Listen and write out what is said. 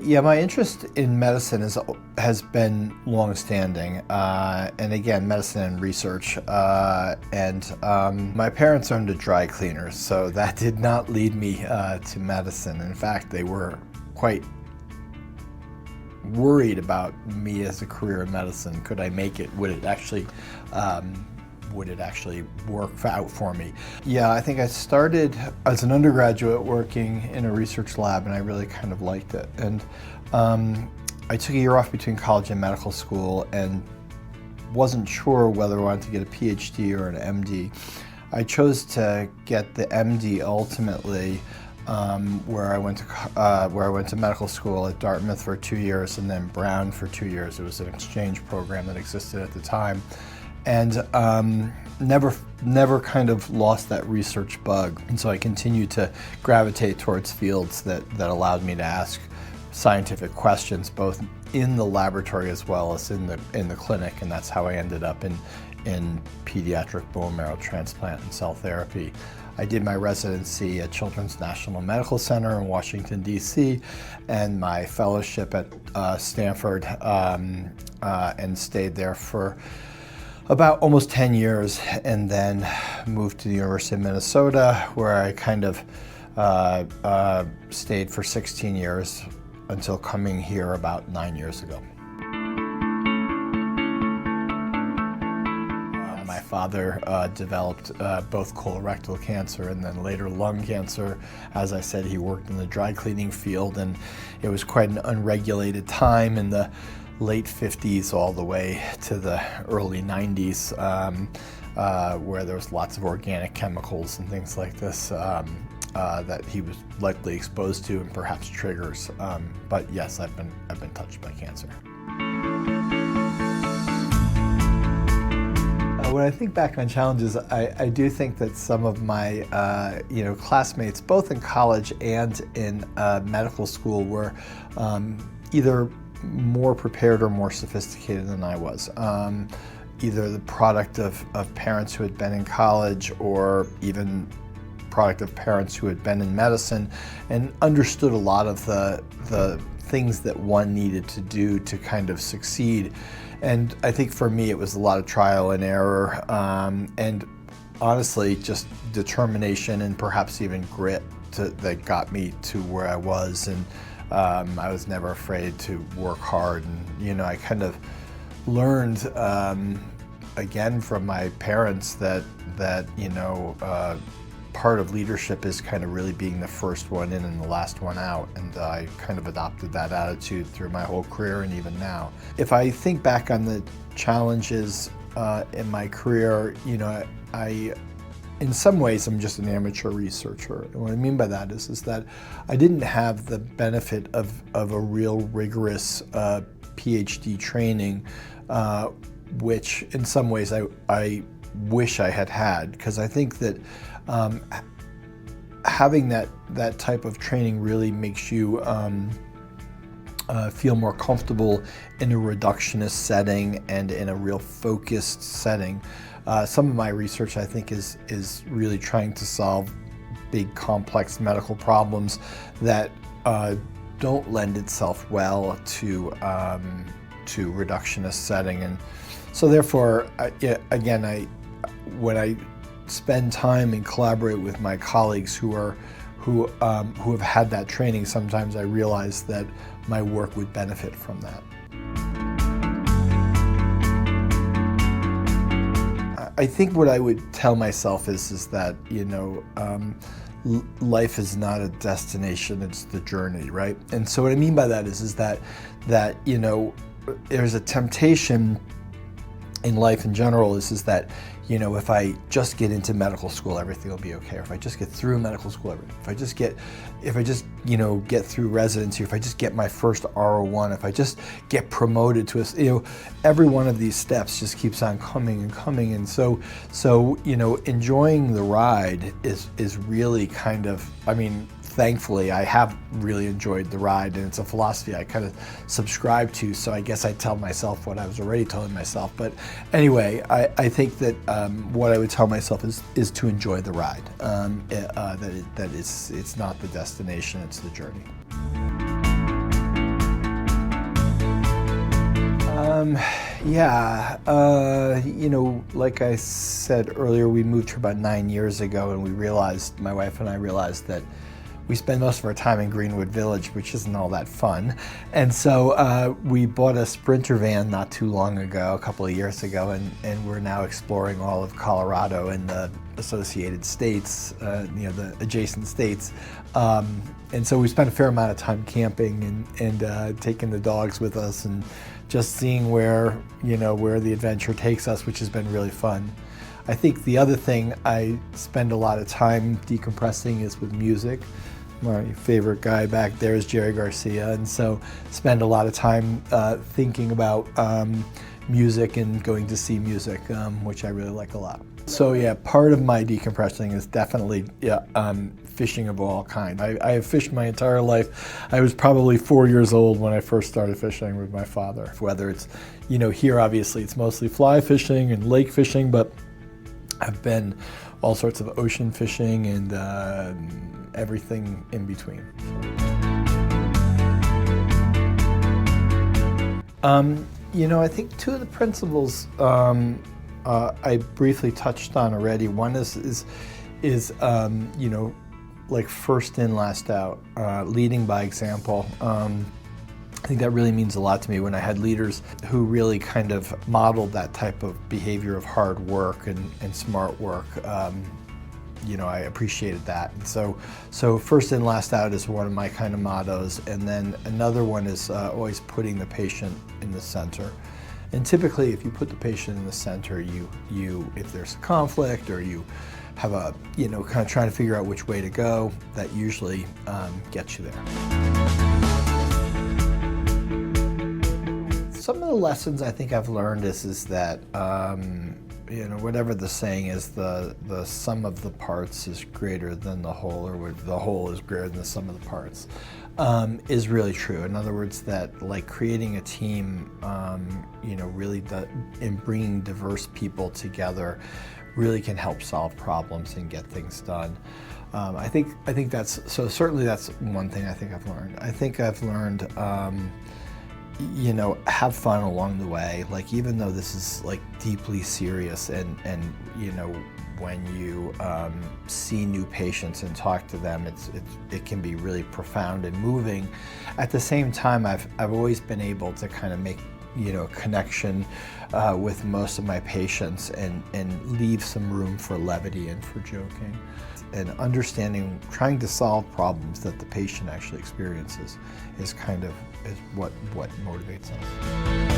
Yeah, my interest in medicine has been long-standing, and again, medicine and research. My parents owned a dry cleaner, so that did not lead me to medicine. In fact, they were quite worried about me as a career in medicine. Could I make it? Would it actually work out for me? Yeah, I think I started as an undergraduate working in a research lab, and I really kind of liked it. And I took a year off between college and medical school and wasn't sure whether I wanted to get a PhD or an MD. I chose to get the MD ultimately, where I went to medical school at Dartmouth for 2 years and then Brown for 2 years. It was an exchange program that existed at the time. And never kind of lost that research bug. And so I continued to gravitate towards fields that allowed me to ask scientific questions, both in the laboratory as well as in the clinic. And that's how I ended up in pediatric bone marrow transplant and cell therapy. I did my residency at Children's National Medical Center in Washington, D.C., and my fellowship at Stanford, and stayed there for about almost 10 years, and then moved to the University of Minnesota, where I kind of stayed for 16 years until coming here about 9 years ago. My father developed both colorectal cancer and then later lung cancer. As I said, he worked in the dry cleaning field, and it was quite an unregulated time in the late 50s all the way to the early 90s, where there was lots of organic chemicals and things like this that he was likely exposed to and perhaps triggers. But yes, I've been touched by cancer. When I think back on challenges, I do think that some of my classmates, both in college and in medical school, were either more prepared or more sophisticated than I was. Either the product of parents who had been in college, or even product of parents who had been in medicine and understood a lot of the things that one needed to do to kind of succeed. And I think for me it was a lot of trial and error, and honestly just determination and perhaps even grit that got me to where I was. And I was never afraid to work hard, and I kind of learned again from my parents that part of leadership is kind of really being the first one in and the last one out, and I kind of adopted that attitude through my whole career and even now. If I think back on the challenges in my career, in some ways, I'm just an amateur researcher. And what I mean by that is that I didn't have the benefit of a real rigorous PhD training, which in some ways I wish I had, because I think that having that type of training really makes you feel more comfortable in a reductionist setting and in a real focused setting. Some of my research, I think, is really trying to solve big, complex medical problems that don't lend itself well to reductionist setting. And so therefore, when I spend time and collaborate with my colleagues who have had that training, sometimes I realize that my work would benefit from that. I think what I would tell myself is that life is not a destination; it's the journey, right? And so what I mean by that is that there's a temptation in life in general is that if I just get into medical school, everything will be okay. Or if I just get through medical school, if I just get through residency, if I just get my first R01, if I just get promoted to every one of these steps just keeps on coming and coming. And so enjoying the ride is really kind of, thankfully, I have really enjoyed the ride, and it's a philosophy I kind of subscribe to, so I guess I tell myself what I was already telling myself. But anyway, I think that what I would tell myself is to enjoy the ride, that it's not the destination, it's the journey. Yeah, like I said earlier, we moved here about 9 years ago, and my wife and I realized that we spend most of our time in Greenwood Village, which isn't all that fun. And so we bought a Sprinter van not too long ago, a couple of years ago, and we're now exploring all of Colorado and the associated states, the adjacent states. And so we spent a fair amount of time camping and taking the dogs with us and just seeing where the adventure takes us, which has been really fun. I think the other thing I spend a lot of time decompressing is with music. My favorite guy back there is Jerry Garcia, and so spend a lot of time thinking about music and going to see music, which I really like a lot. So yeah, part of my decompressing is definitely fishing of all kinds. I have fished my entire life. I was probably 4 years old when I first started fishing with my father. Whether it's, here obviously it's mostly fly fishing and lake fishing, but I've been all sorts of ocean fishing and everything in between. I think two of the principles I briefly touched on already. One is like first in, last out, leading by example. I think that really means a lot to me when I had leaders who really kind of modeled that type of behavior of hard work and smart work. I appreciated that. And so first in, last out is one of my kind of mottos. And then another one is always putting the patient in the center. And typically, if you put the patient in the center, if there's a conflict or you have a, kind of trying to figure out which way to go, that usually gets you there. Some of the lessons I think I've learned is that, whatever the saying is, the sum of the parts is greater than the whole, or the whole is greater than the sum of the parts, is really true. In other words, that like creating a team, really in bringing diverse people together really can help solve problems and get things done. I think that's, so certainly that's one thing I think I've learned. I think I've learned, have fun along the way. Like, even though this is like deeply serious and when you see new patients and talk to them, it can be really profound and moving. At the same time, I've always been able to kind of make a connection with most of my patients and leave some room for levity and for joking. And understanding, trying to solve problems that the patient actually experiences is what motivates us.